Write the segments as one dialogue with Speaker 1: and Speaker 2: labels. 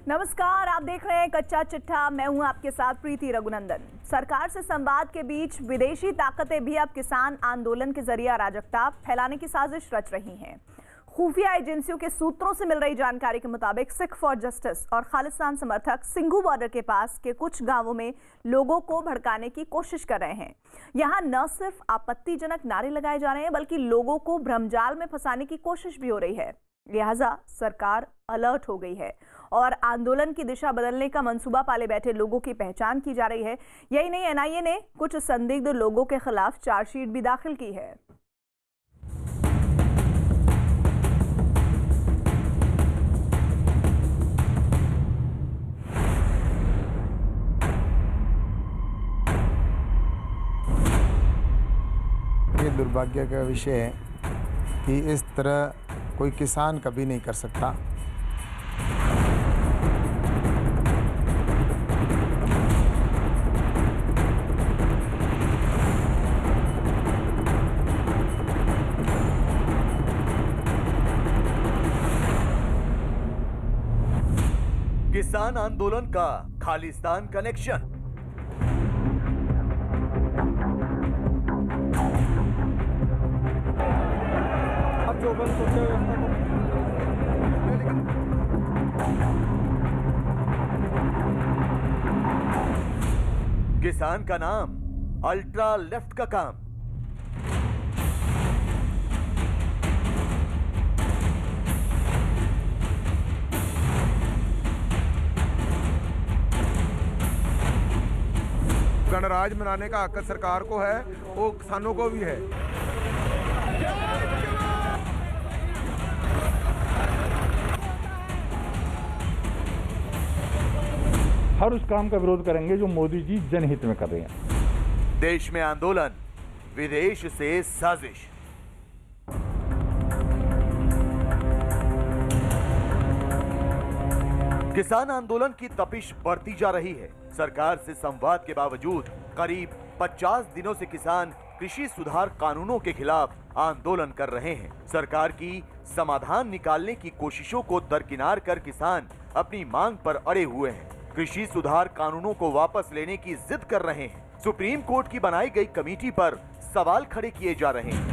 Speaker 1: नमस्कार, आप देख रहे हैं कच्चा चिट्ठा। मैं हूं आपके साथ प्रीति रघुनंदन। सरकार से संवाद के बीच विदेशी ताकतें भी अब किसान आंदोलन के जरिए अराजकता फैलाने की साजिश रच रही हैं। खुफिया एजेंसियों के सूत्रों से मिल रही जानकारी के मुताबिक सिख फॉर जस्टिस और खालिस्तान समर्थक सिंघू बॉर्डर के पास के कुछ गांवों में लोगों को भड़काने की कोशिश कर रहे हैं। यहां न सिर्फ आपत्तिजनक नारे लगाए जा रहे हैं, बल्कि लोगों को भ्रमजाल में फंसाने की कोशिश भी हो रही है। लिहाजा सरकार अलर्ट हो गई है और आंदोलन की दिशा बदलने का मंसूबा पाले बैठे लोगों की पहचान की जा रही है। यही नहीं, एनआईए ने कुछ संदिग्ध लोगों के खिलाफ चार्जशीट भी दाखिल की है।
Speaker 2: ये दुर्भाग्य का विषय है कि इस तरह कोई किसान कभी नहीं कर सकता।
Speaker 3: किसान आंदोलन का खालिस्तान कनेक्शन। किसान का नाम, अल्ट्रा लेफ्ट का काम।
Speaker 2: गणराज मनाने का हक सरकार को है, वो किसानों को भी है।
Speaker 4: हर उस काम का विरोध करेंगे जो मोदी जी जनहित में कर रहे हैं।
Speaker 3: देश में आंदोलन, विदेश से साजिश। किसान आंदोलन की तपिश बढ़ती जा रही है। सरकार से संवाद के बावजूद करीब 50 दिनों से किसान कृषि सुधार कानूनों के खिलाफ आंदोलन कर रहे हैं। सरकार की समाधान निकालने की कोशिशों को दरकिनार कर किसान अपनी मांग पर अड़े हुए हैं। कृषि सुधार कानूनों को वापस लेने की जिद कर रहे हैं। सुप्रीम कोर्ट की बनाई गई कमेटी पर सवाल खड़े किए जा रहे हैं।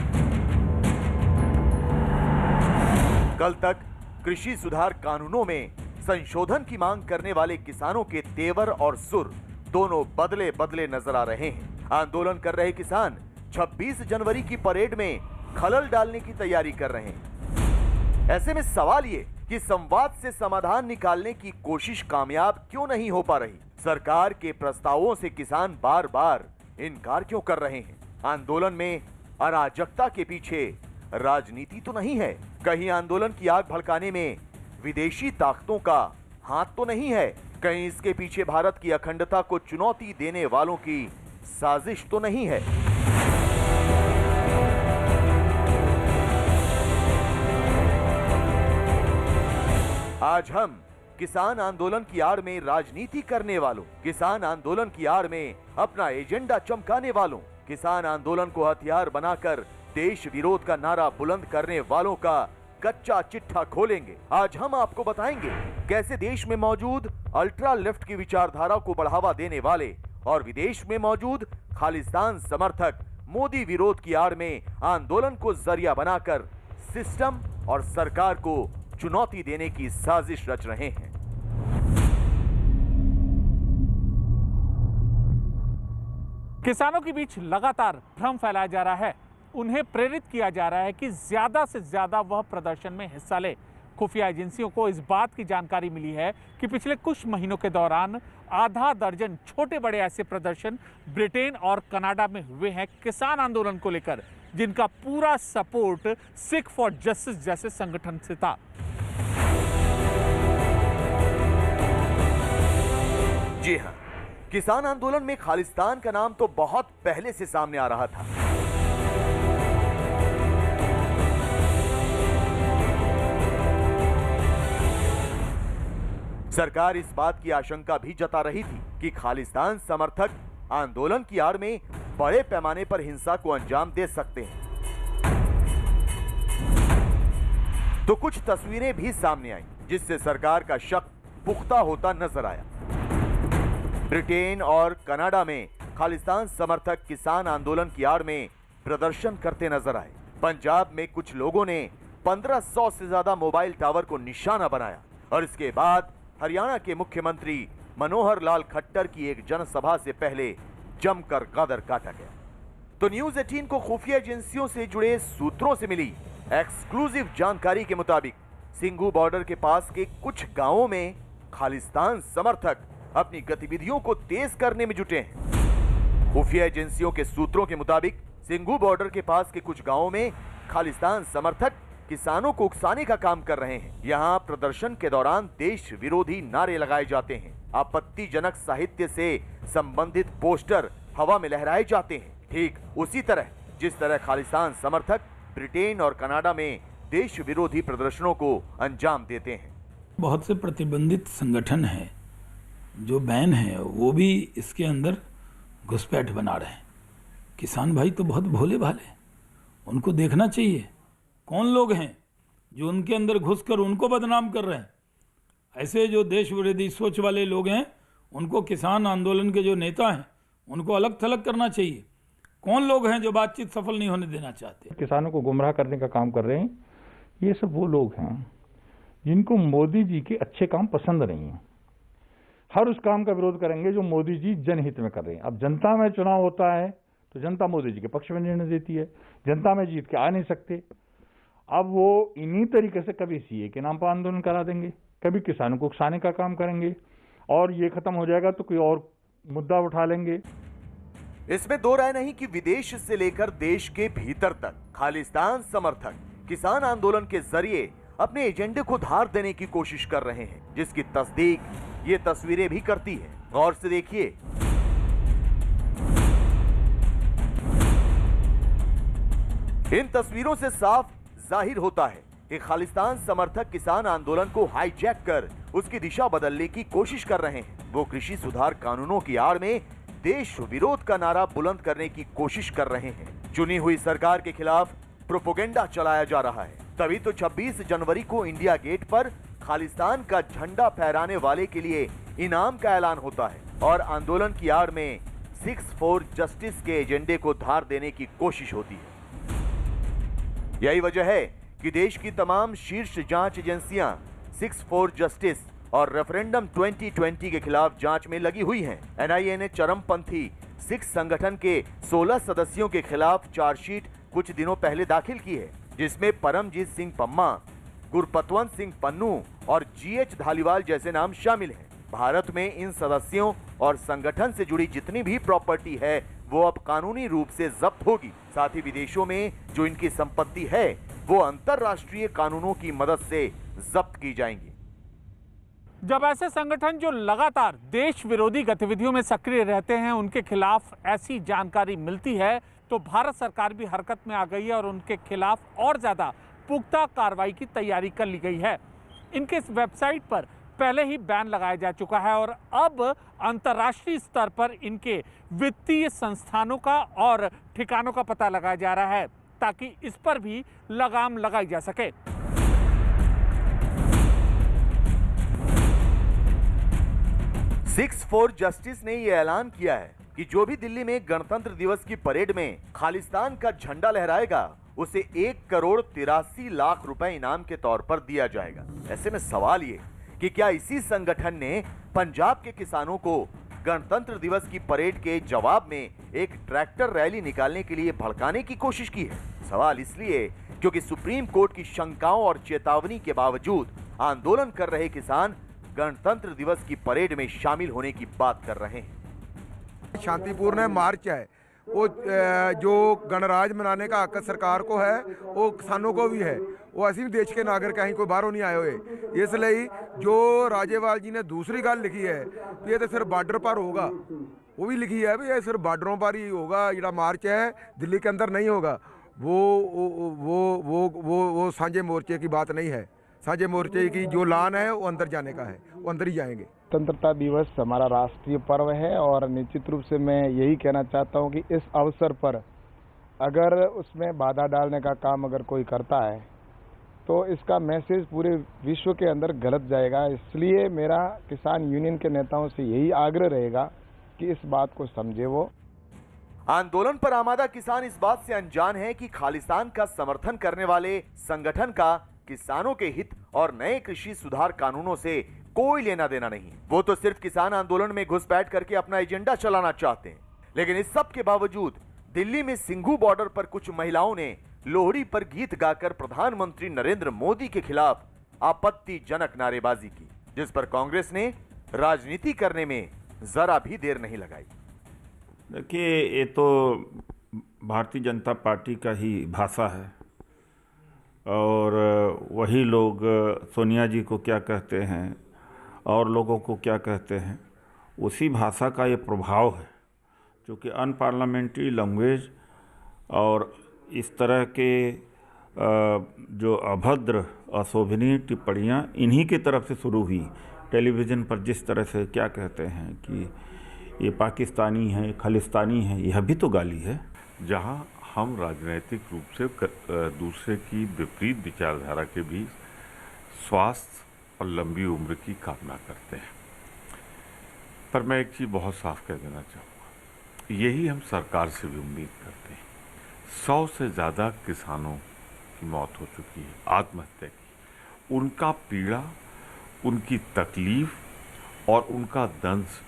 Speaker 3: कल तक कृषि सुधार कानूनों में संशोधन की मांग करने वाले किसानों के तेवर और सुर दोनों बदले बदले नजर आ रहे हैं। आंदोलन कर रहे किसान 26 जनवरी की परेड में खलल डालने की तैयारी कर रहे हैं। ऐसे में सवाल ये कि संवाद से समाधान निकालने की कोशिश कामयाब क्यों नहीं हो पा रही? सरकार के प्रस्तावों से किसान बार बार इनकार क्यों कर रहे हैं? आंदोलन में अराजकता के पीछे राजनीति तो नहीं है? कहीं आंदोलन की आग भड़काने में विदेशी ताकतों का हाथ तो नहीं है? कहीं इसके पीछे भारत की अखंडता को चुनौती देने वालों की साजिश तो नहीं है? आज हम किसान आंदोलन की आड़ में राजनीति करने वालों, किसान आंदोलन की आड़ में अपना एजेंडा चमकाने वालों, किसान आंदोलन को हथियार बनाकर देश विरोध का नारा बुलंद करने वालों का कच्चा चिट्ठा खोलेंगे। आज हम आपको बताएंगे कैसे देश में मौजूद अल्ट्रा लेफ्ट की विचारधारा को बढ़ावा देने वाले और विदेश में मौजूद खालिस्तान समर्थक मोदी विरोध की आड़ में आंदोलन को जरिया बनाकर सिस्टम और सरकार को चुनौती देने की साजिश रच रहे हैं।
Speaker 5: किसानों के बीच लगातार भ्रम फैलाया जा रहा है। उन्हें प्रेरित किया जा रहा है कि ज्यादा से ज्यादा वह प्रदर्शन में हिस्सा ले। खुफिया एजेंसियों को इस बात की जानकारी मिली है कि पिछले कुछ महीनों के दौरान आधा दर्जन छोटे बड़े ऐसे प्रदर्शन ब्रिटेन और कनाडा में हुए हैं किसान आंदोलन को लेकर, जिनका पूरा सपोर्ट सिख फॉर जस्टिस जैसे संगठन से था।
Speaker 3: जी हां, किसान आंदोलन में खालिस्तान का नाम तो बहुत पहले से सामने आ रहा था। सरकार इस बात की आशंका भी जता रही थी कि खालिस्तान समर्थक आंदोलन की आड़ में बड़े पैमाने पर हिंसा को अंजाम दे सकते हैं। तो कुछ तस्वीरें भी सामने आई जिससे सरकार का शक पुख्ता होता नजर आया। ब्रिटेन और कनाडा में खालिस्तान समर्थक किसान आंदोलन की आड़ में प्रदर्शन करते नजर आए। पंजाब में कुछ लोगों ने 1500 से ज्यादा मोबाइल टावर को निशाना बनाया और इसके बाद हरियाणा के मुख्यमंत्री मनोहर लाल खट्टर की एक जनसभा से पहले जमकर गदर काटा गया। तो न्यूज 18 को खुफिया एजेंसियों से जुड़े सूत्रों से मिली एक्सक्लूसिव जानकारी के मुताबिक सिंघू बॉर्डर के पास के कुछ गांवों में खालिस्तान समर्थक अपनी गतिविधियों को तेज करने में जुटे हैं। खुफिया एजेंसियों के सूत्रों के मुताबिक सिंघू बॉर्डर के पास के कुछ गांवों में खालिस्तान समर्थक किसानों को उकसाने का काम कर रहे हैं। यहाँ प्रदर्शन के दौरान देश विरोधी नारे लगाए जाते हैं, आपत्तिजनक साहित्य से संबंधित पोस्टर हवा में लहराए जाते हैं। ठीक उसी तरह जिस तरह खालिस्तान समर्थक ब्रिटेन और कनाडा में देश विरोधी प्रदर्शनों को अंजाम देते हैं।
Speaker 6: बहुत से प्रतिबंधित संगठन हैं जो बैन है, वो भी इसके अंदर घुसपैठ बना रहे हैं। किसान भाई तो बहुत भोले भाले, उनको देखना चाहिए कौन लोग हैं जो उनके अंदर घुसकर उनको बदनाम कर रहे हैं। ऐसे जो देश विरोधी सोच वाले लोग हैं उनको किसान आंदोलन के जो नेता हैं उनको अलग थलग करना चाहिए। कौन लोग हैं जो बातचीत सफल नहीं होने देना चाहते,
Speaker 4: किसानों को गुमराह करने का काम कर रहे हैं। ये सब वो लोग हैं जिनको मोदी जी के अच्छे काम पसंद नहीं है। हर उस काम का विरोध करेंगे जो मोदी जी जनहित में कर रहे हैं। अब जनता में चुनाव होता है तो जनता मोदी जी के पक्ष में निर्णय देती है, जनता में जीत के आ नहीं सकते। अब वो इन्हीं तरीके से कभी सीए के नाम पर आंदोलन करा देंगे, कभी किसानों को उकसाने का काम करेंगे, और ये खत्म हो जाएगा तो कोई और मुद्दा उठा लेंगे।
Speaker 3: इसमें दो राय नहीं कि विदेश से लेकर देश के भीतर तक खालिस्तान समर्थक किसान आंदोलन के जरिए अपने एजेंडे को धार देने की कोशिश कर रहे हैं, जिसकी तस्दीक ये तस्वीरें भी करती है। गौर से देखिए, इन तस्वीरों से साफ जाहिर होता है कि खालिस्तान समर्थक किसान आंदोलन को हाईजैक कर उसकी दिशा बदलने की कोशिश कर रहे हैं। वो कृषि सुधार कानूनों की आड़ में देश विरोध का नारा बुलंद करने की कोशिश कर रहे हैं। चुनी हुई सरकार के खिलाफ प्रोपेगेंडा चलाया जा रहा है। तभी तो 26 जनवरी को इंडिया गेट पर खालिस्तान का झंडा फहराने वाले के लिए इनाम का ऐलान होता है और आंदोलन की आड़ में 6 फॉर जस्टिस के एजेंडे को धार देने की कोशिश होती है। यही वजह है कि देश की तमाम शीर्ष जांच एजेंसियां 6 फॉर जस्टिस और रेफरेंडम 2020 के खिलाफ जांच में लगी हुई हैं। एनआईए ने चरमपंथी सिख संगठन के 16 सदस्यों के खिलाफ चार्जशीट कुछ दिनों पहले दाखिल की है, जिसमें परमजीत सिंह पम्मा, गुरपतवंत सिंह पन्नू और जीएच धालीवाल जैसे नाम शामिल हैं। भारत में इन सदस्यों और संगठन से जुड़ी जितनी भी प्रॉपर्टी है वो अब कानूनी रूप से जब्त होगी। साथ ही विदेशों में जो इनकी संपत्ति है वो अंतर्राष्ट्रीय कानूनों की मदद से जब्त की जाएंगी।
Speaker 5: जब ऐसे संगठन जो लगातार देश विरोधी गतिविधियों में सक्रिय रहते हैं उनके खिलाफ ऐसी जानकारी मिलती है तो भारत सरकार भी हरकत में आ गई है और उनके खिलाफ और ज्यादा पुख्ता कार्रवाई की तैयारी कर ली गई है। इनके इस वेबसाइट पर पहले ही बैन लगाया जा चुका है और अब अंतर्राष्ट्रीय स्तर पर इनके वित्तीय संस्थानों का और ठिकानों का पता लगाया जा रहा है ताकि इस पर भी लगाम लगाई जा सके।
Speaker 3: सिक्स फॉर जस्टिस ने यह ऐलान किया है कि जो भी दिल्ली में गणतंत्र दिवस की परेड में खालिस्तान का झंडा लहराएगा उसे 1,83,00,000 रुपए इनाम के तौर पर दिया जाएगा। ऐसे में सवाल ये कि क्या इसी संगठन ने पंजाब के किसानों को गणतंत्र दिवस की परेड के जवाब में एक ट्रैक्टर रैली निकालने के लिए भड़काने की कोशिश की है? सवाल इसलिए क्योंकि सुप्रीम कोर्ट की शंकाओं और चेतावनी के बावजूद आंदोलन कर रहे किसान गणतंत्र दिवस की परेड में शामिल होने की बात कर रहे हैं।
Speaker 7: शांतिपूर्ण मार्च है, वो जो गणराज मनाने का हक सरकार को है वो किसानों को भी है। वो ਅਸੀਂ भी देश के नागरिक हैं, कोई बाहरों नहीं आए हुए। इसलिए जो राजेवाल जी ने दूसरी गल लिखी है ये तो सिर्फ बॉर्डर पर होगा, वो भी लिखी है भी ये सिर्फ बॉर्डरों पर ही होगा, जो मार्च है दिल्ली के अंदर नहीं होगा। वो सांझे मोर्चे की बात नहीं है। सांझे मोर्चे की जो लान है वो अंदर जाने का है, वो अंदर ही जाएंगे।
Speaker 2: स्वतंत्रता दिवस हमारा राष्ट्रीय पर्व है और निश्चित रूप से मैं यही कहना चाहता हूं कि इस अवसर पर अगर उसमें बाधा डालने का काम अगर कोई करता है तो इसका मैसेज पूरे विश्व के अंदर गलत जाएगा। इसलिए मेरा किसान यूनियन के नेताओं से यही आग्रह रहेगा कि इस बात को समझे वो।
Speaker 3: आंदोलन पर आमादा किसान इस बात से अनजान है कि खालिस्तान का समर्थन करने वाले संगठन का किसानों के हित और नए कृषि सुधार कानूनों से कोई लेना देना नहीं। वो तो सिर्फ किसान आंदोलन में घुसपैठ करके अपना एजेंडा चलाना चाहते हैं। लेकिन इस सब के बावजूद दिल्ली में सिंघू बॉर्डर पर कुछ महिलाओं ने लोहड़ी पर गीत गाकर प्रधानमंत्री नरेंद्र मोदी के खिलाफ आपत्तिजनक नारेबाजी की, जिस पर कांग्रेस ने राजनीति करने में जरा भी देर नहीं लगाई।
Speaker 8: देखिए, ये तो भारतीय जनता पार्टी का ही भाषा है और वही लोग सोनिया जी को क्या कहते हैं और लोगों को क्या कहते हैं, उसी भाषा का ये प्रभाव है। क्योंकि अनपार्लियामेंट्री लैंग्वेज और इस तरह के जो अभद्र अशोभनीय टिप्पणियाँ इन्हीं की तरफ से शुरू हुई। टेलीविज़न पर जिस तरह से क्या कहते हैं कि ये पाकिस्तानी है, खालिस्तानी है, यह भी तो गाली है।
Speaker 9: जहां हम राजनीतिक रूप से दूसरे की विपरीत विचारधारा के भी स्वास्थ्य और लंबी उम्र की कामना करते हैं, पर मैं एक चीज़ बहुत साफ कह देना चाहूँगा, यही हम सरकार से भी उम्मीद करते हैं। 100 से ज़्यादा किसानों की मौत हो चुकी है, आत्महत्या की। उनका पीड़ा, उनकी तकलीफ और उनका दंश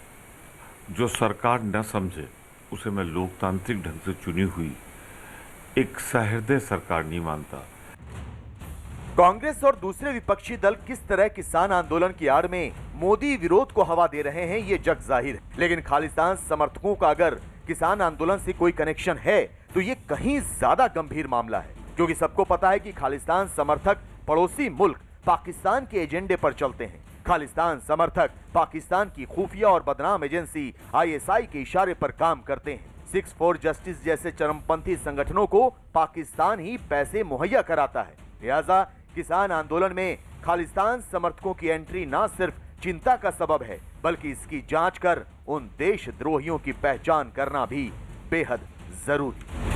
Speaker 9: जो सरकार न समझे, उसे मैं लोकतांत्रिक ढंग से चुनी हुई एक सहृदय सरकार नहीं मानता।
Speaker 3: कांग्रेस और दूसरे विपक्षी दल किस तरह किसान आंदोलन की आड़ में मोदी विरोध को हवा दे रहे हैं, ये जग जाहिर है। लेकिन खालिस्तान समर्थकों का अगर किसान आंदोलन से कोई कनेक्शन है तो ये कहीं ज्यादा गंभीर मामला है, क्योंकि सबको पता है कि खालिस्तान समर्थक पड़ोसी मुल्क पाकिस्तान के एजेंडे पर चलते हैं। खालिस्तान समर्थक पाकिस्तान की खुफिया और बदनाम एजेंसी ISI के इशारे पर काम करते हैं। 6 फॉर जस्टिस जैसे चरमपंथी संगठनों को पाकिस्तान ही पैसे मुहैया कराता है। लिहाजा किसान आंदोलन में खालिस्तान समर्थकों की एंट्री न सिर्फ चिंता का सबब है, बल्कि इसकी जांच कर उन देशद्रोहियों की पहचान करना भी बेहद जरूरी।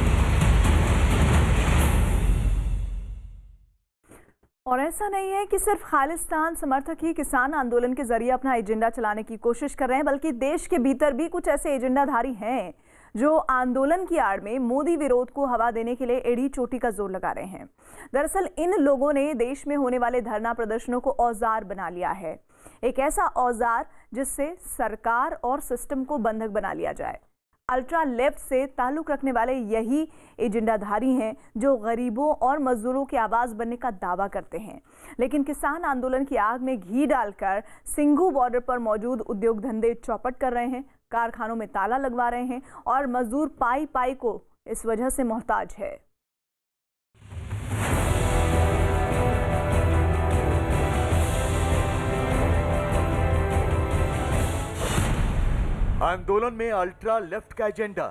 Speaker 1: और ऐसा नहीं है कि सिर्फ खालिस्तान समर्थक ही किसान आंदोलन के जरिए अपना एजेंडा चलाने की कोशिश कर रहे हैं, बल्कि देश के भीतर भी कुछ ऐसे एजेंडाधारी हैं जो आंदोलन की आड़ में मोदी विरोध को हवा देने के लिए एड़ी चोटी का जोर लगा रहे हैं। दरअसल इन लोगों ने देश में होने वाले धरना प्रदर्शनों को औजार बना लिया है, एक ऐसा औजार जिससे सरकार और सिस्टम को बंधक बना लिया जाए। अल्ट्रा लेफ्ट से ताल्लुक रखने वाले यही एजेंडाधारी हैं जो गरीबों और मजदूरों की आवाज बनने का दावा करते हैं, लेकिन किसान आंदोलन की आग में घी डालकर सिंघू बॉर्डर पर मौजूद उद्योग धंधे चौपट कर रहे हैं, कारखानों में ताला लगवा रहे हैं और मजदूर पाई पाई को इस वजह से मोहताज है।
Speaker 3: आंदोलन में अल्ट्रा लेफ्ट का एजेंडा।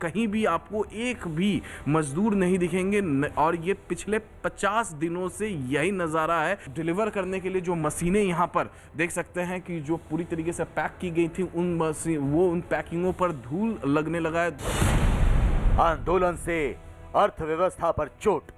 Speaker 10: कहीं भी आपको एक भी मजदूर नहीं दिखेंगे और ये पिछले 50 दिनों से यही नज़ारा है। डिलीवर करने के लिए जो मशीनें यहाँ पर देख सकते हैं कि जो पूरी तरीके से पैक की गई थी, उन पैकिंगों पर धूल लगने लगा है।
Speaker 3: आंदोलन से अर्थव्यवस्था पर चोट।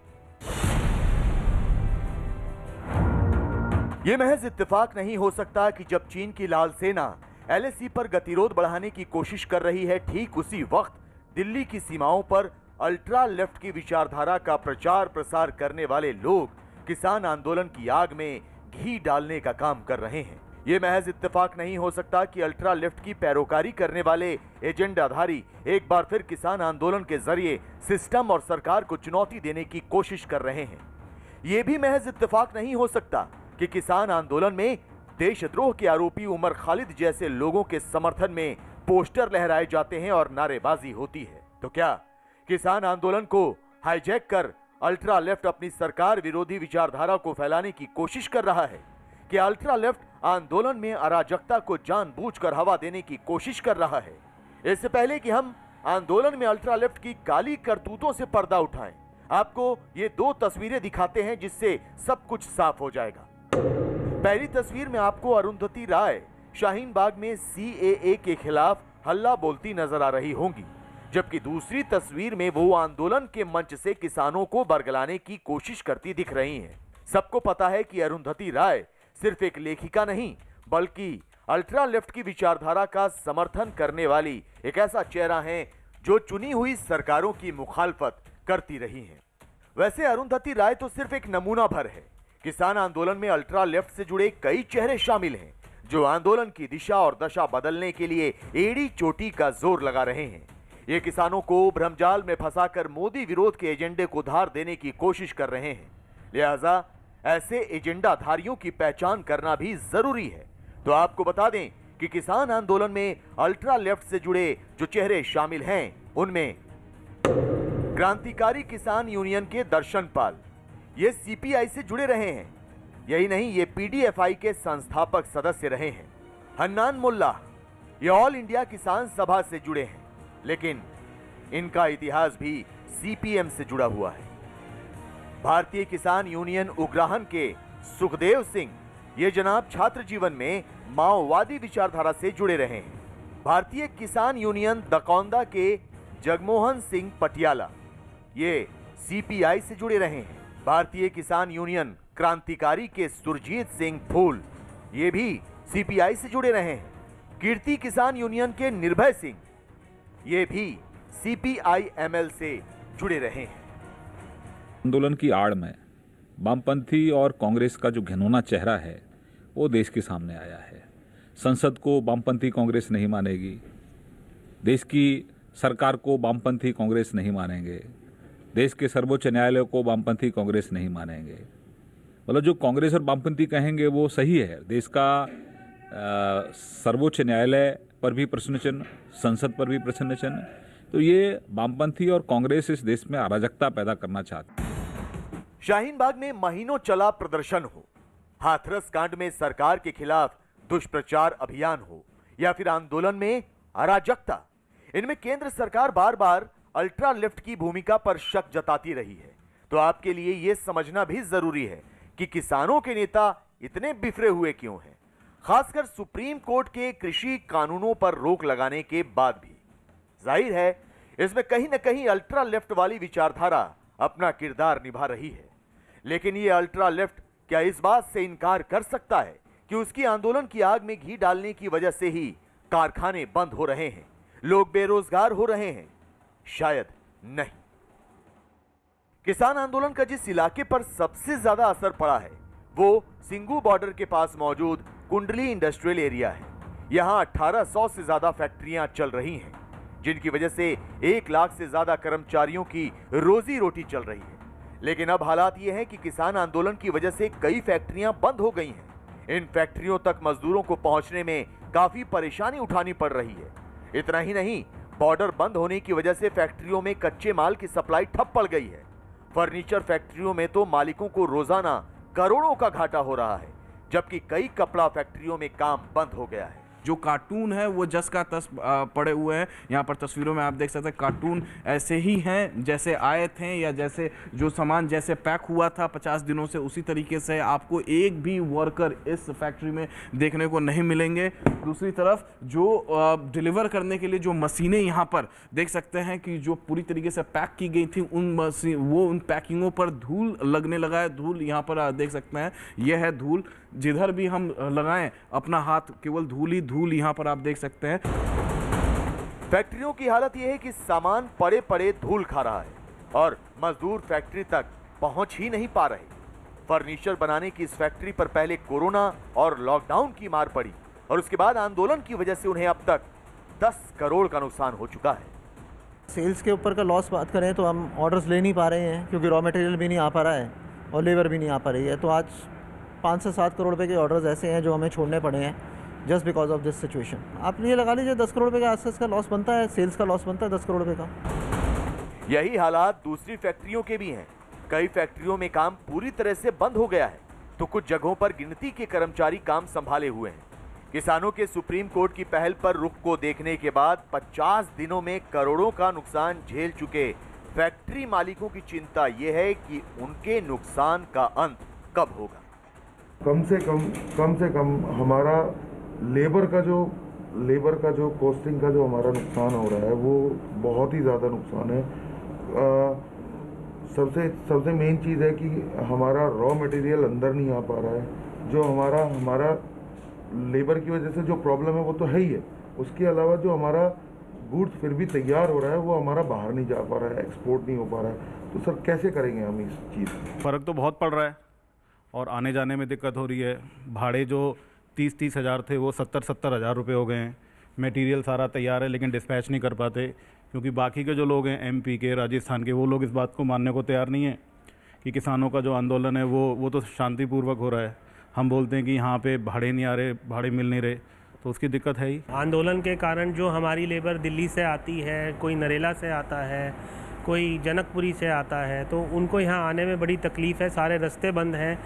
Speaker 3: यह महज इत्तेफाक नहीं हो सकता कि जब चीन की लाल सेना LAC पर गतिरोध बढ़ाने की कोशिश कर रही है, ठीक उसी वक्त दिल्ली की सीमाओं पर अल्ट्रा लेफ्ट की विचारधारा का प्रचार प्रसार करने वाले लोग किसान आंदोलन की आग में घी डालने का काम कर रहे हैं। यह महज इत्तेफाक नहीं हो सकता कि अल्ट्रा लेफ्ट की पैरोकारी करने वाले एजेंडाधारी एक बार फिर किसान आंदोलन के जरिए सिस्टम और सरकार को चुनौती देने की कोशिश कर रहे हैं। यह भी महज इत्तेफाक नहीं हो सकता कि किसान आंदोलन में देशद्रोह के आरोपी उमर खालिद जैसे लोगों के समर्थन में पोस्टर लहराए जाते हैं और नारेबाजी होती है। तो क्या किसान आंदोलन को हाईजैक कर अल्ट्रा लेफ्ट अपनी सरकार विरोधी विचारधारा को फैलाने की कोशिश कर रहा है? क्या अल्ट्रा लेफ्ट आंदोलन में अराजकता को जानबूझकर हवा देने की कोशिश कर रहा है? इससे पहले कि हम आंदोलन में अल्ट्रा लेफ्ट की काली करतूतों से पर्दा उठाएं, आपको ये 2 तस्वीरें दिखाते हैं जिससे सब कुछ साफ हो जाएगा। पहली तस्वीर में आपको अरुंधति राय शाहीन बाग में CAA के खिलाफ हल्ला बोलती नजर आ रही होंगी। जबकि दूसरी तस्वीर में वो आंदोलन के मंच से किसानों को बरगलाने की कोशिश करती दिख रही हैं। सबको पता है कि अरुंधति राय सिर्फ एक लेखिका नहीं, बल्कि अल्ट्रा लेफ्ट की विचारधारा का समर्थन करने वाली एक ऐसा चेहरा है जो चुनी हुई सरकारों की मुखालफत करती रही हैं। वैसे अरुंधति राय तो सिर्फ एक नमूना भर है। किसान आंदोलन में अल्ट्रा लेफ्ट से जुड़े कई चेहरे शामिल हैं जो आंदोलन की दिशा और दशा बदलने के लिए एड़ी चोटी का जोर लगा रहे हैं। ये किसानों को भ्रमजाल में फंसाकर मोदी विरोध के एजेंडे को धार देने की कोशिश कर रहे हैं। लिहाजा ऐसे एजेंडाधारियों की पहचान करना भी जरूरी है। तो आपको बता दें कि किसान आंदोलन में अल्ट्रा लेफ्ट से जुड़े जो चेहरे शामिल हैं उनमें क्रांतिकारी किसान यूनियन के दर्शन पाल, ये सीपीआई से जुड़े रहे हैं। यही नहीं, ये पीडीएफआई के संस्थापक सदस्य रहे हैं। हन्नान मुल्ला, ये ऑल इंडिया किसान सभा से जुड़े हैं, लेकिन इनका इतिहास भी सीपीएम से जुड़ा हुआ है। भारतीय किसान यूनियन उग्राहन के सुखदेव सिंह, ये जनाब छात्र जीवन में माओवादी विचारधारा से जुड़े रहे हैं। भारतीय किसान यूनियन दकौंदा के जगमोहन सिंह पटियाला, ये सीपीआई से जुड़े रहे हैं। भारतीय किसान यूनियन क्रांतिकारी के सुरजीत सिंह फूल, ये भी सीपीआई से जुड़े रहे हैं। कीर्ति किसान यूनियन के निर्भय सिंह, ये भी सीपीआई-एमएल से जुड़े रहे हैं।
Speaker 11: आंदोलन की आड़ में वामपंथी और कांग्रेस का जो घिनौना चेहरा है वो देश के सामने आया है। संसद को वामपंथी कांग्रेस नहीं मानेगी, देश की सरकार को वामपंथी कांग्रेस नहीं मानेंगे, देश के सर्वोच्च न्यायालय को वामपंथी कांग्रेस नहीं मानेंगे। मतलब जो कांग्रेस और वामपंथी कहेंगे वो सही है। देश का सर्वोच्च न्यायालय पर भी प्रश्न चिन्ह, संसद पर भी प्रश्न चिन्ह। तो ये वामपंथी और कांग्रेस इस देश में अराजकता पैदा करना चाहते हैं।
Speaker 3: शाहीन बाग में महीनों चला प्रदर्शन हो, हाथरस कांड में सरकार के खिलाफ दुष्प्रचार अभियान हो, या फिर आंदोलन में अराजकता, इनमें केंद्र सरकार बार बार अल्ट्रा लेफ्ट की भूमिका पर शक जताती रही है। तो आपके लिए यह समझना भी जरूरी है कि किसानों के नेता इतने बिफरे हुए क्यों हैं, खासकर सुप्रीम कोर्ट के कृषि कानूनों पर रोक लगाने के बाद भी। जाहिर है इसमें कहीं न कहीं अल्ट्रा लेफ्ट वाली विचारधारा अपना किरदार निभा रही है। लेकिन यह अल्ट्रा लेफ्ट क्या इस बात से इनकार कर सकता है कि उसकी आंदोलन की आग में घी डालने की वजह से ही कारखाने बंद हो रहे हैं, लोग बेरोजगार हो रहे हैं? शायद नहीं। किसान आंदोलन का जिस इलाके पर सबसे ज्यादा असर पड़ा है वो सिंगू बॉर्डर के पास मौजूद कुंडली इंडस्ट्रियल एरिया है। यहां 1800 से ज्यादा फैक्ट्रियां चल रही हैं, जिनकी वजह से 1 लाख से ज्यादा कर्मचारियों की रोजी रोटी चल रही है। लेकिन अब हालात ये हैं कि किसान आंदोलन की वजह से कई फैक्ट्रियां बंद हो गई हैं। इन फैक्ट्रियों तक मजदूरों को पहुंचने में काफी परेशानी उठानी पड़ रही है। इतना ही नहीं, बॉर्डर बंद होने की वजह से फैक्ट्रियों में कच्चे माल की सप्लाई ठप पड़ गई है। फर्नीचर फैक्ट्रियों में तो मालिकों को रोजाना करोड़ों का घाटा हो रहा है, जबकि कई कपड़ा फैक्ट्रियों में काम बंद हो गया है।
Speaker 10: जो कार्टून है वो जस का तस पड़े हुए हैं। यहाँ पर तस्वीरों में आप देख सकते हैं कार्टून ऐसे ही हैं जैसे आए थे, या जैसे जो सामान जैसे पैक हुआ था 50 दिनों से, उसी तरीके से आपको एक भी वर्कर इस फैक्ट्री में देखने को नहीं मिलेंगे। दूसरी तरफ जो डिलीवर करने के लिए जो मशीनें यहाँ पर देख सकते हैं कि जो पूरी तरीके से पैक की गई थी, उन पैकिंगों पर धूल लगने लगा है। धूल यहाँ पर देख सकते हैं, यह है धूल। जिधर भी हम लगाएं अपना हाथ, केवल धूल ही धूल यहाँ पर आप देख सकते हैं।
Speaker 3: फैक्ट्रियों की हालत यह है कि सामान पड़े पड़े धूल खा रहा है और मजदूर फैक्ट्री तक पहुंच ही नहीं पा रहे। फर्नीचर बनाने की इस फैक्ट्री पर पहले कोरोना और लॉकडाउन की मार पड़ी और उसके बाद आंदोलन की वजह से उन्हें अब तक 10 करोड़ का नुकसान हो चुका है।
Speaker 12: सेल्स के ऊपर का लॉस बात करें तो हम ऑर्डर्स ले नहीं पा रहे हैं, क्योंकि रॉ मटेरियल भी नहीं आ पा रहा है और लेबर भी नहीं आ पा रही है। तो आज 5 से 7 करोड़ रुपए के ऑर्डर्स ऐसे हैं जो हमें छोड़ने पड़े हैं just because of this situation. आप ये लगा लीजिए 10 करोड़ रुपए के आसपास का लॉस बनता है, सेल्स का लॉस बनता है 10 करोड़ रुपए का।
Speaker 3: यही हालात दूसरी फैक्ट्रियों के भी हैं। कई फैक्ट्रियों में काम पूरी तरह से बंद हो गया है, तो कुछ जगहों पर गिनती के कर्मचारी काम संभाले हुए हैं। किसानों के सुप्रीम कोर्ट की पहल पर रुख को देखने के बाद 50 दिनों में करोड़ों का नुकसान झेल चुके फैक्ट्री मालिकों की चिंता यह है कि उनके नुकसान का अंत कब होगा।
Speaker 13: कम से कम हमारा लेबर का जो लेबर का जो कॉस्टिंग का जो हमारा नुकसान हो रहा है वो बहुत ही ज़्यादा नुकसान है। सबसे मेन चीज़ है कि हमारा रॉ मटेरियल अंदर नहीं आ पा रहा है। जो हमारा लेबर की वजह से जो प्रॉब्लम है वो तो है ही है, उसके अलावा जो हमारा गुड्स फिर भी तैयार हो रहा है वो हमारा बाहर नहीं जा पा रहा है, एक्सपोर्ट नहीं हो पा रहा है। तो सर कैसे करेंगे हम इस चीज़?
Speaker 14: फ़र्क तो बहुत पड़ रहा है और आने जाने में दिक्कत हो रही है। भाड़े जो 30-30 हज़ार थे वो 70-70 हज़ार रुपये हो गए हैं। मटेरियल सारा तैयार है लेकिन डिस्पैच नहीं कर पाते, क्योंकि बाकी के जो लोग हैं MP के, राजस्थान के, वो लोग इस बात को मानने को तैयार नहीं है कि किसानों का जो आंदोलन है वो तो शांतिपूर्वक हो रहा है। हम बोलते हैं कि यहाँ पे भाड़े नहीं आ रहे, भाड़े मिल नहीं रहे, तो उसकी दिक्कत है ही।
Speaker 15: आंदोलन के कारण जो हमारी लेबर दिल्ली से आती है, कोई नरेला से आता है, कोई जनकपुरी से आता है, तो उनको यहाँ आने में बड़ी तकलीफ़ है। सारे रास्ते बंद हैं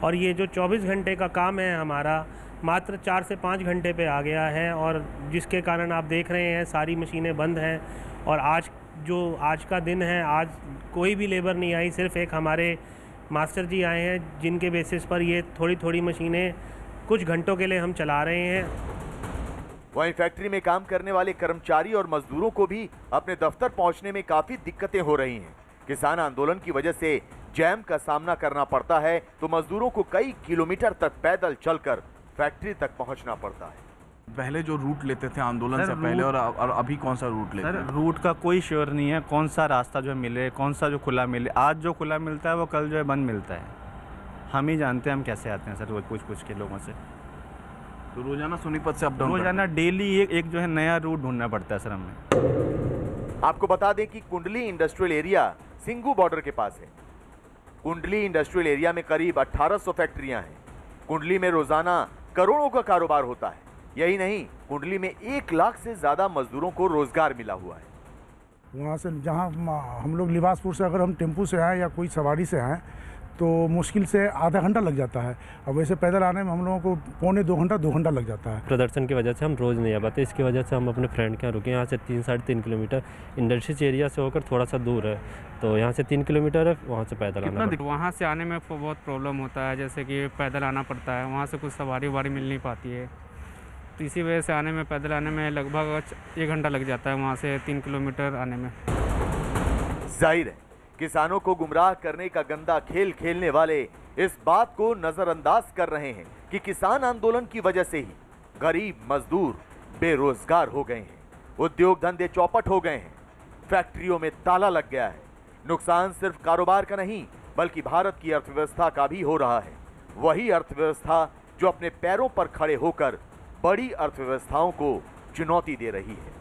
Speaker 15: और ये जो 24 घंटे का काम है हमारा मात्र 4 से 5 घंटे पे आ गया है, और जिसके कारण आप देख रहे हैं सारी मशीनें बंद हैं। और आज का दिन है, आज कोई भी लेबर नहीं आई, सिर्फ एक हमारे मास्टर जी आए हैं जिनके बेसिस पर ये थोड़ी मशीनें कुछ घंटों के लिए हम चला रहे हैं।
Speaker 3: वहीं फैक्ट्री में काम करने वाले कर्मचारी और मजदूरों को भी अपने दफ्तर पहुंचने में काफी दिक्कतें हो रही हैं। किसान आंदोलन की वजह से जैम का सामना करना पड़ता है, तो मजदूरों को कई किलोमीटर तक पैदल चलकर फैक्ट्री तक पहुंचना पड़ता है।
Speaker 10: पहले जो रूट लेते थे आंदोलन से पहले और अभी कौन सा रूट लेते हैं?
Speaker 16: रूट का कोई श्योर नहीं है, कौन सा रास्ता जो मिले, कौन सा जो खुला मिले। आज जो खुला मिलता है वो कल जो है बंद मिलता है। हम ही जानते हैं हम कैसे आते हैं सर, रोज पूछ के लोगों से।
Speaker 10: तो रोजाना सोनीपत से अप डाउन?
Speaker 16: रोजाना डेली एक जो है नया रूट ढूंढना पड़ता है सर हमें।
Speaker 3: आपको बता दें कि कुंडली इंडस्ट्रियल एरिया सिंगू बॉर्डर के पास है। कुंडली इंडस्ट्रियल एरिया में करीब 1800 फैक्ट्रियां हैं। कुंडली में रोजाना करोड़ों का कारोबार होता है। यही नहीं, कुंडली में 1 लाख से ज्यादा मजदूरों को रोजगार मिला हुआ है।
Speaker 17: वहाँ से जहाँ हम लोग लिबासपुर से अगर हम टेम्पू से आए या कोई सवारी से आए तो मुश्किल से आधा घंटा लग जाता है, और वैसे पैदल आने में हम लोगों को पौने 2 घंटा लग जाता है।
Speaker 18: प्रदर्शन की वजह से हम रोज़ नहीं आ पाते, इसकी वजह से हम अपने फ्रेंड के यहाँ रुके। यहाँ से 3-3.5 किलोमीटर इंडस्ट्रियल एरिया से होकर थोड़ा सा दूर है, तो यहाँ से 3 किलोमीटर है, वहाँ से पैदल आना पड़ता है।
Speaker 19: वहाँ से आने में बहुत प्रॉब्लम होता है, जैसे कि पैदल आना पड़ता है, वहाँ से कुछ सवारी मिल नहीं पाती है, तो इसी वजह से आने में, पैदल आने में लगभग 1 घंटा लग जाता है, वहाँ से 3 किलोमीटर आने में।
Speaker 3: जाहिर है, किसानों को गुमराह करने का गंदा खेल खेलने वाले इस बात को नजरअंदाज कर रहे हैं कि किसान आंदोलन की वजह से ही गरीब मजदूर बेरोजगार हो गए हैं, उद्योग धंधे चौपट हो गए हैं, फैक्ट्रियों में ताला लग गया है। नुकसान सिर्फ कारोबार का नहीं बल्कि भारत की अर्थव्यवस्था का भी हो रहा है। वही अर्थव्यवस्था जो अपने पैरों पर खड़े होकर बड़ी अर्थव्यवस्थाओं को चुनौती दे रही है।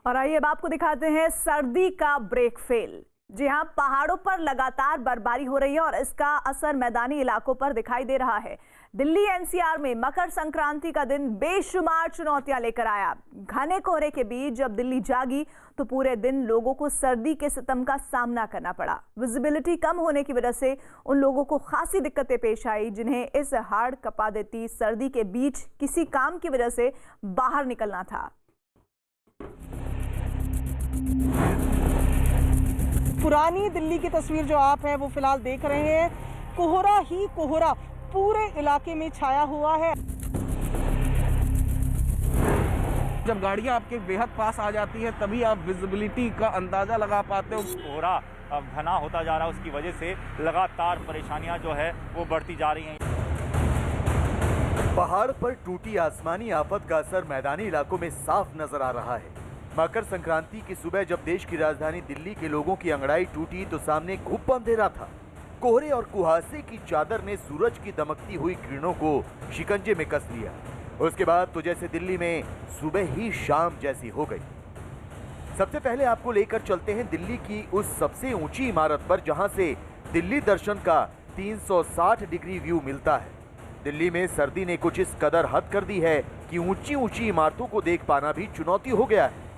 Speaker 1: और आइए अब आपको दिखाते हैं सर्दी का ब्रेक फेल। जी हां, पहाड़ों पर लगातार बर्फबारी हो रही है और इसका असर मैदानी इलाकों पर दिखाई दे रहा है। दिल्ली NCR में मकर संक्रांति का दिन बेशुमार चुनौतियां लेकर आया। घने कोहरे के बीच जब दिल्ली जागी तो पूरे दिन लोगों को सर्दी के सितम का सामना करना पड़ा। विजिबिलिटी कम होने की वजह से उन लोगों को खासी दिक्कतें पेश आई जिन्हें इस हाड़ कपा देती सर्दी के बीच किसी काम की वजह से बाहर निकलना था।
Speaker 20: पुरानी दिल्ली की तस्वीर जो आप हैं वो फिलहाल देख रहे हैं, कोहरा ही कोहरा पूरे इलाके में छाया हुआ है।
Speaker 10: जब गाड़ियां आपके बेहद पास आ जाती है तभी आप विजिबिलिटी का अंदाजा लगा पाते हो।
Speaker 21: कोहरा अब घना होता जा रहा है, उसकी वजह से लगातार परेशानियां जो है वो बढ़ती जा रही हैं।
Speaker 3: पहाड़ पर टूटी आसमानी आफत का असर मैदानी इलाकों में साफ नजर आ रहा है। मकर संक्रांति की सुबह जब देश की राजधानी दिल्ली के लोगों की अंगड़ाई टूटी तो सामने घुप अंधेरा था। कोहरे और कुहासे की चादर ने सूरज की दमकती हुई किरणों को शिकंजे में कस लिया। उसके बाद तो जैसे दिल्ली में सुबह ही शाम जैसी हो गई। सबसे पहले आपको लेकर चलते हैं दिल्ली की उस सबसे ऊंची इमारत पर जहां से दिल्ली दर्शन का 360 डिग्री व्यू मिलता है। दिल्ली में सर्दी ने कुछ इस कदर हद कर दी है कि ऊंची ऊंची इमारतों को देख पाना भी चुनौती हो गया है।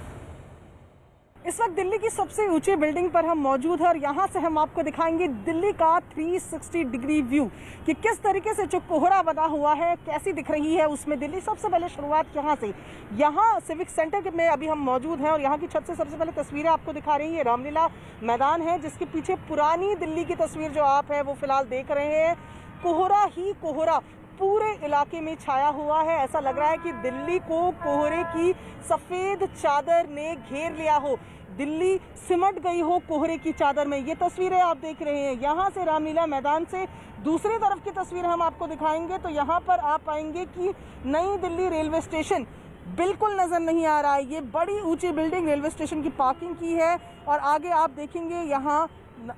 Speaker 20: इस वक्त दिल्ली की सबसे ऊंची बिल्डिंग पर हम मौजूद हैं और यहाँ से हम आपको दिखाएंगे दिल्ली का 360 डिग्री व्यू कि किस तरीके से जो कोहरा बना हुआ है कैसी दिख रही है उसमें दिल्ली। सबसे पहले शुरुआत यहाँ से, यहाँ सिविक सेंटर में अभी हम मौजूद हैं और यहाँ की छत से सबसे पहले तस्वीरें आपको दिखा रही है। रामलीला मैदान है जिसके पीछे पुरानी दिल्ली की तस्वीर जो आप है वो फिलहाल देख रहे हैं। कोहरा ही कोहरा पूरे इलाके में छाया हुआ है। ऐसा लग रहा है कि दिल्ली को कोहरे की सफेद चादर ने घेर लिया हो, दिल्ली सिमट गई हो कोहरे की चादर में। ये तस्वीरें आप देख रहे हैं। यहाँ से रामलीला मैदान से दूसरी तरफ की तस्वीर हम आपको दिखाएंगे तो यहाँ पर आप पाएंगे कि नई दिल्ली रेलवे स्टेशन बिल्कुल नजर नहीं आ रहा है। ये बड़ी ऊंची बिल्डिंग रेलवे स्टेशन की पार्किंग की है और आगे आप देखेंगे यहाँ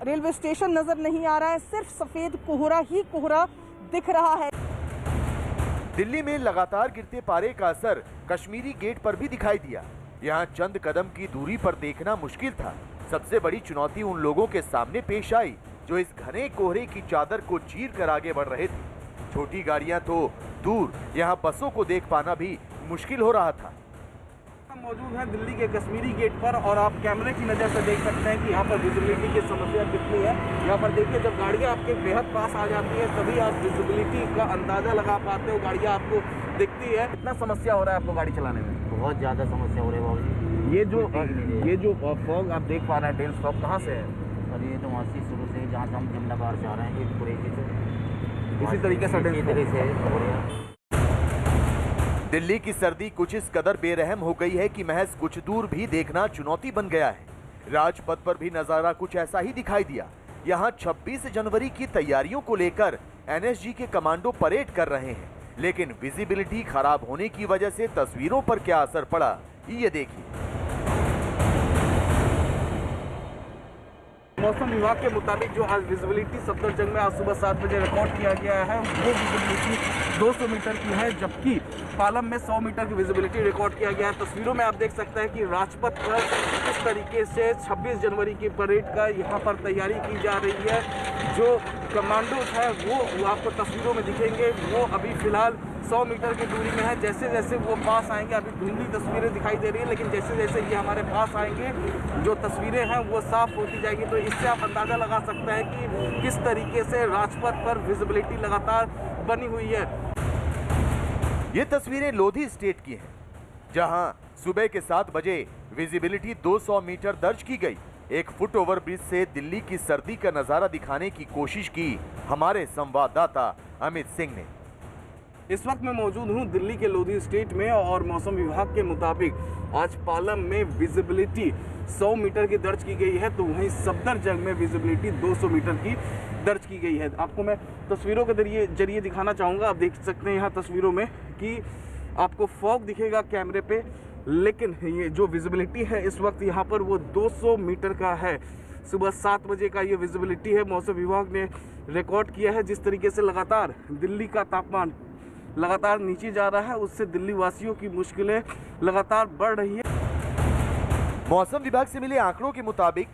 Speaker 20: रेलवे स्टेशन नजर नहीं आ रहा है, सिर्फ सफेद कोहरा ही कोहरा दिख रहा है।
Speaker 3: दिल्ली में लगातार गिरते पारे का असर कश्मीरी गेट पर भी दिखाई दिया। यहाँ चंद कदम की दूरी पर देखना मुश्किल था। सबसे बड़ी चुनौती उन लोगों के सामने पेश आई जो इस घने कोहरे की चादर को चीर कर आगे बढ़ रहे थे। छोटी गाड़ियां तो दूर, यहाँ बसों को देख पाना भी मुश्किल हो रहा था।
Speaker 10: हम मौजूद हैं दिल्ली के कश्मीरी गेट पर और आप कैमरे की नज़र से देख सकते हैं कि यहाँ पर विजिबिलिटी की समस्या कितनी है। यहाँ पर देखिए जब गाड़ियाँ आपके बेहद पास आ जाती है तभी आप विजिबिलिटी का अंदाज़ा लगा पाते हो। गाड़ियाँ आपको दिखती है। कितना समस्या हो रहा है आपको गाड़ी चलाने में?
Speaker 6: बहुत ज़्यादा समस्या हो रही है बाबू।
Speaker 10: ये जो फॉग आप देख पा रहे हैं, डेंस फॉग कहाँ से है?
Speaker 6: और ये तो वहाँ से शुरू से जहाँ से हम जमना बाहर से आ रहे हैं एक पूरे
Speaker 10: इसी तरीके से
Speaker 6: हो रहा है।
Speaker 3: दिल्ली की सर्दी कुछ इस कदर बेरहम हो गई है कि महज कुछ दूर भी देखना चुनौती बन गया है। राजपथ पर भी नजारा कुछ ऐसा ही दिखाई दिया। यहाँ 26 जनवरी की तैयारियों को लेकर एनएसजी के कमांडो परेड कर रहे हैं, लेकिन विजिबिलिटी खराब होने की वजह से तस्वीरों पर क्या असर पड़ा ये देखिए।
Speaker 10: मौसम विभाग के मुताबिक जो आज विजिबिलिटी सफदरजंग में आज सुबह 7 बजे रिकॉर्ड किया गया है वो विजिबिलिटी 200 मीटर की है, जबकि पालम में 100 मीटर की विजिबिलिटी रिकॉर्ड किया गया है। तस्वीरों में आप देख सकते हैं कि राजपथ पर किस तरीके से 26 जनवरी की परेड का यहाँ पर तैयारी की जा रही है। जो कमांडोज है वो आपको तस्वीरों में दिखेंगे, वो अभी फिलहाल 100 मीटर की दूरी में है। जैसे जैसे वो पास आएंगे, अभी धुंधली तस्वीरें दिखाई दे रही है, लेकिन जैसे जैसे ये हमारे पास आएंगे जो तस्वीरें हैं वो साफ होती जाएगी। तो इससे आप अंदाज़ा लगा सकते हैं कि किस तरीके से राजपथ पर विजिबिलिटी लगातार बनी हुई है।
Speaker 3: ये तस्वीरें लोधी स्टेट की हैं, जहां सुबह के 7 बजे विजिबिलिटी 200 मीटर दर्ज की गई। एक फुट ओवर ब्रिज से दिल्ली की सर्दी का नजारा दिखाने की कोशिश की हमारे संवाददाता अमित सिंह ने।
Speaker 10: इस वक्त मैं मौजूद हूं दिल्ली के लोधी स्टेट में और मौसम विभाग के मुताबिक आज पालम में विजिबिलिटी 100 मीटर की दर्ज की गई है, तो वहीं सफदरजंग में विजिबिलिटी 200 मीटर की दर्ज की गई है। आपको मैं तस्वीरों के जरिए दिखाना चाहूँगा। आप देख सकते हैं यहाँ तस्वीरों में कि आपको फॉग दिखेगा कैमरे पे, लेकिन ये जो विजिबिलिटी है इस वक्त यहाँ पर वो 200 मीटर का है। सुबह 7 बजे का ये विजिबिलिटी है। मौसम विभाग ने रिकॉर्ड किया है जिस तरीके से लगातार दिल्ली का तापमान लगातार नीचे जा रहा है, उससे दिल्ली वासियों की मुश्किलें लगातार बढ़ रही है।
Speaker 3: मौसम विभाग से मिले आंकड़ों के मुताबिक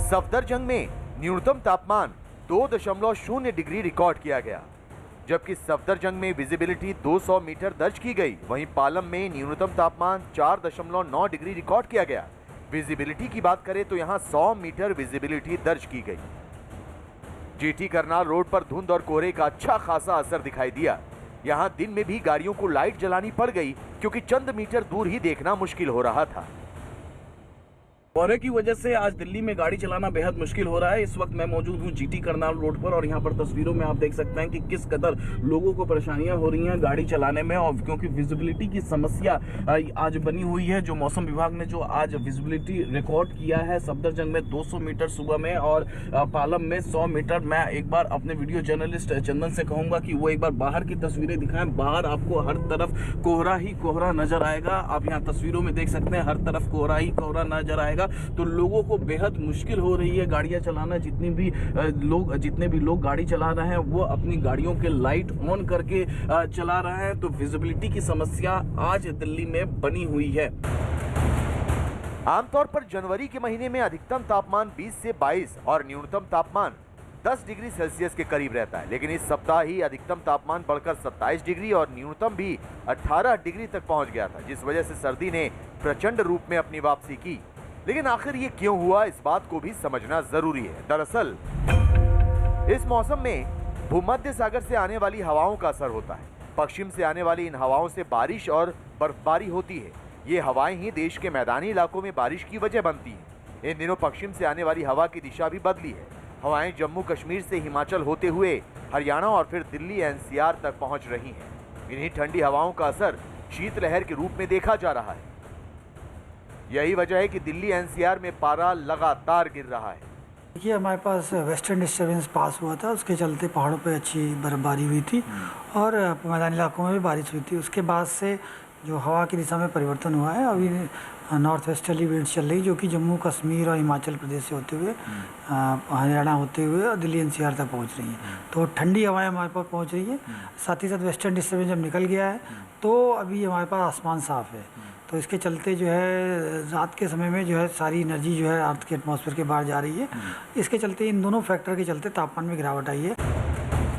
Speaker 3: सफदरजंग में न्यूनतम तापमान 2.0 डिग्री रिकॉर्ड किया गया, जबकि सफदरजंग में विजिबिलिटी 200 मीटर दर्ज की गई। वहीं पालम में न्यूनतम तापमान 4.9 डिग्री रिकॉर्ड किया गया। विजिबिलिटी की बात करें तो यहाँ 100 मीटर विजिबिलिटी दर्ज की गई। जीटी करनाल रोड पर धुंध और कोहरे का अच्छा खासा असर दिखाई दिया। यहाँ दिन में भी गाड़ियों को लाइट जलानी पड़ गई क्योंकि चंद मीटर दूर ही देखना मुश्किल हो रहा था।
Speaker 10: कोहरे की वजह से आज दिल्ली में गाड़ी चलाना बेहद मुश्किल हो रहा है। इस वक्त मैं मौजूद हूं जीटी करनाल रोड पर और यहां पर तस्वीरों में आप देख सकते हैं कि किस कदर लोगों को परेशानियां हो रही हैं गाड़ी चलाने में, और क्योंकि विजिबिलिटी की समस्या आज बनी हुई है। जो मौसम विभाग ने जो आज विजिबिलिटी रिकॉर्ड किया है सफदरजंग में 200 मीटर सुबह में और पालम में 100 मीटर। मैं एक बार अपने वीडियो जर्नलिस्ट चंदन से कहूँगा कि वो एक बार बाहर की तस्वीरें दिखाएं। बाहर आपको हर तरफ कोहरा ही कोहरा नजर आएगा। आप यहाँ तस्वीरों में देख सकते हैं हर तरफ कोहरा ही कोहरा नजर आएगा, तो लोगों को बेहद मुश्किल हो रही है गाड़ियां चलाना। जितने भी लोग गाड़ी चला रहे हैं वो अपनी गाड़ियों के लाइट ऑन करके चला रहे हैं। तो विजिबिलिटी की समस्या आज दिल्ली में बनी हुई है।
Speaker 3: आमतौर पर जनवरी के महीने में अधिकतम तापमान 20 से 22 और न्यूनतम तापमान 10 डिग्री सेल्सियस के करीब रहता है, लेकिन इस सप्ताह ही अधिकतम तापमान बढ़कर 27 डिग्री और न्यूनतम भी 18 डिग्री तक पहुंच गया था, जिस वजह से सर्दी ने प्रचंड रूप में अपनी वापसी की। लेकिन आखिर ये क्यों हुआ, इस बात को भी समझना जरूरी है। दरअसल इस मौसम में भूमध्य सागर से आने वाली हवाओं का असर होता है। पश्चिम से आने वाली इन हवाओं से बारिश और बर्फबारी होती है। ये हवाएं ही देश के मैदानी इलाकों में बारिश की वजह बनती हैं। इन दिनों पश्चिम से आने वाली हवा की दिशा भी बदली है। हवाएं जम्मू कश्मीर से हिमाचल होते हुए हरियाणा और फिर दिल्ली एनसीआर तक पहुंच रही हैं। इन्हीं ठंडी हवाओं का असर शीतलहर के रूप में देखा जा रहा है। यही वजह है कि दिल्ली एनसीआर में पारा लगातार गिर रहा है।
Speaker 4: देखिए, हमारे पास वेस्टर्न डिस्टर्बेंस पास हुआ था, उसके चलते पहाड़ों पे अच्छी बर्फबारी हुई थी और मैदानी इलाकों में भी बारिश हुई थी। उसके बाद से जो हवा की दिशा में परिवर्तन हुआ है, अभी नॉर्थ वेस्टर्ली विंड्स चल रही, जो कि जम्मू कश्मीर और हिमाचल प्रदेश से होते हुए हरियाणा होते हुए और दिल्ली एनसीआर तक पहुंच रही हैं। तो ठंडी हवाएं हमारे पास पहुंच रही है। साथ ही साथ वेस्टर्न डिस्टर्बेंस जब निकल गया है तो अभी हमारे पास आसमान साफ़ है। तो इसके चलते जो है रात के समय में जो है सारी एनर्जी जो है अर्थ के एटमॉस्फेयर के बाहर जा रही है। इसके चलते इन दोनों फैक्टर के चलते तापमान में गिरावट आई है।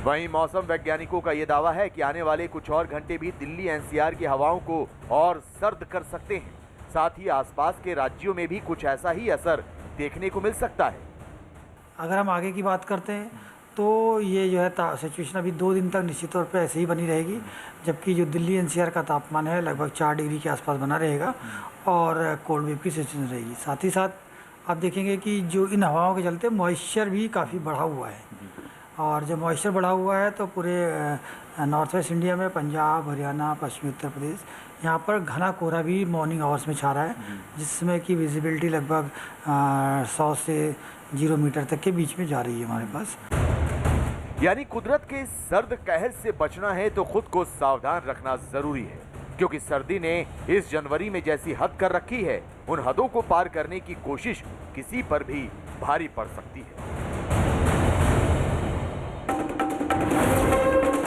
Speaker 3: वहीं मौसम वैज्ञानिकों का यह दावा है कि आने वाले कुछ और घंटे भी दिल्ली एनसीआर की हवाओं को और सर्द कर सकते हैं। साथ ही आसपास के राज्यों में भी कुछ ऐसा ही असर देखने को मिल सकता है।
Speaker 4: अगर हम आगे की बात करते हैं तो ये जो है सिचुएशन अभी 2 दिन तक निश्चित तौर पे ऐसे ही बनी रहेगी, जबकि जो दिल्ली एनसीआर का तापमान है लगभग 4 डिग्री के आसपास बना रहेगा और कोल्ड वेव की सिचुएशन रहेगी। साथ ही साथ आप देखेंगे कि जो इन हवाओं के चलते मॉइस्चर भी काफ़ी बढ़ा हुआ है, और जब मॉइस्चर बढ़ा हुआ है तो पूरे नॉर्थ वेस्ट इंडिया में पंजाब, हरियाणा, पश्चिमी उत्तर प्रदेश, यहाँ पर घना कोहरा भी मॉर्निंग आवर्स में छा रहा है, जिसमें कि विजिबिलिटी लगभग 100 से 0 मीटर तक के बीच में जा रही है हमारे पास।
Speaker 3: यानी कुदरत के सर्द कहर से बचना है तो खुद को सावधान रखना जरूरी है, क्योंकि सर्दी ने इस जनवरी में जैसी हद कर रखी है, उन हदों को पार करने की कोशिश किसी पर भी भारी पड़ सकती है।